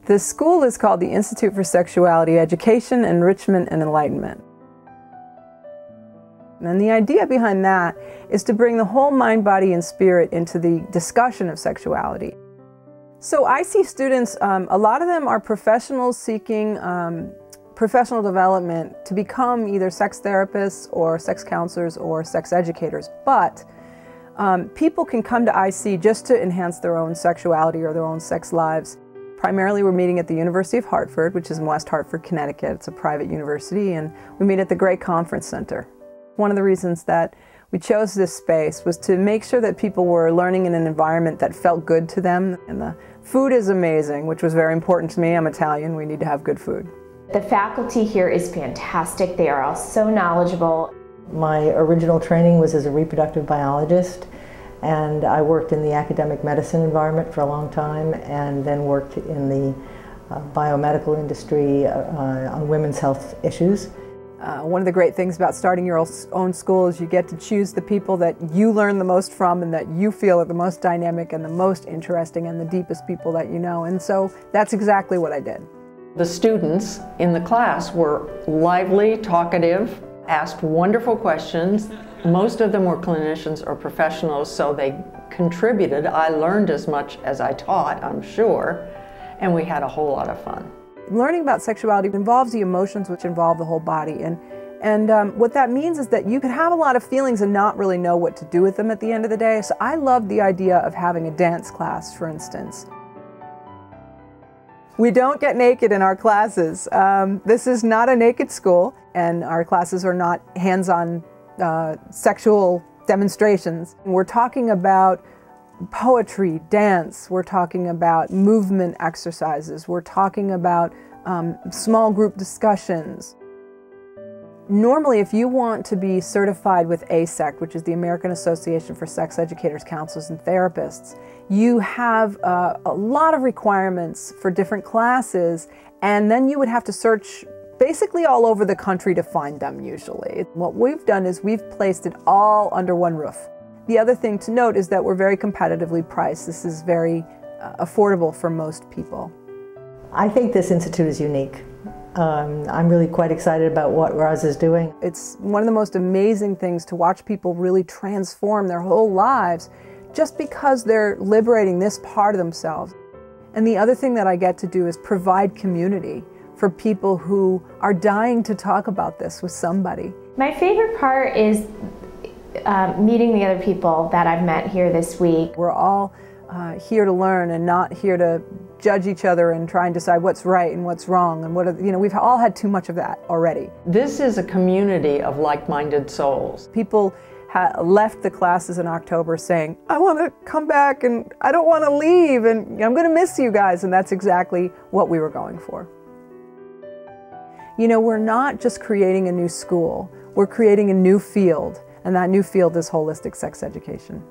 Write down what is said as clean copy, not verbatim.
The school is called the Institute for Sexuality Education, Enrichment and Enlightenment. And the idea behind that is to bring the whole mind, body, and spirit into the discussion of sexuality. So I see students, a lot of them are professionals seeking professional development to become either sex therapists or sex counselors or sex educators. But people can come to I.S.E.E.E. just to enhance their own sexuality or their own sex lives. Primarily, we're meeting at the University of Hartford, which is in West Hartford, Connecticut. It's a private university, and we meet at the Great Conference Center. One of the reasons that we chose this space was to make sure that people were learning in an environment that felt good to them. And the food is amazing, which was very important to me. I'm Italian. We need to have good food. The faculty here is fantastic. They are all so knowledgeable. My original training was as a reproductive biologist, and I worked in the academic medicine environment for a long time, and then worked in the biomedical industry on women's health issues. One of the great things about starting your own school is you get to choose the people that you learn the most from and that you feel are the most dynamic and the most interesting and the deepest people that you know. And so that's exactly what I did. The students in the class were lively, talkative, asked wonderful questions. Most of them were clinicians or professionals, so they contributed. I learned as much as I taught, I'm sure, and we had a whole lot of fun. Learning about sexuality involves the emotions, which involve the whole body. And what that means is that you could have a lot of feelings and not really know what to do with them at the end of the day. So I love the idea of having a dance class, for instance. We don't get naked in our classes. This is not a naked school, and our classes are not hands-on sexual demonstrations. We're talking about poetry, dance, we're talking about movement exercises, we're talking about small group discussions. Normally, if you want to be certified with ASEEE, which is the American Association for Sex Educators, Counselors, and Therapists, you have a lot of requirements for different classes, and then you would have to search basically all over the country to find them usually. What we've done is we've placed it all under one roof. The other thing to note is that we're very competitively priced. This is very affordable for most people. I think this institute is unique. I'm really quite excited about what Roz is doing. It's one of the most amazing things to watch people really transform their whole lives just because they're liberating this part of themselves. And the other thing that I get to do is provide community for people who are dying to talk about this with somebody. My favorite part is meeting the other people that I've met here this week. We're all here to learn and not here to judge each other and try and decide what's right and what's wrong and what are, we've all had too much of that already. This is a community of like-minded souls. People left the classes in October saying, I want to come back and I don't want to leave and I'm going to miss you guys, and that's exactly what we were going for. We're not just creating a new school, we're creating a new field, and that new field is holistic sex education.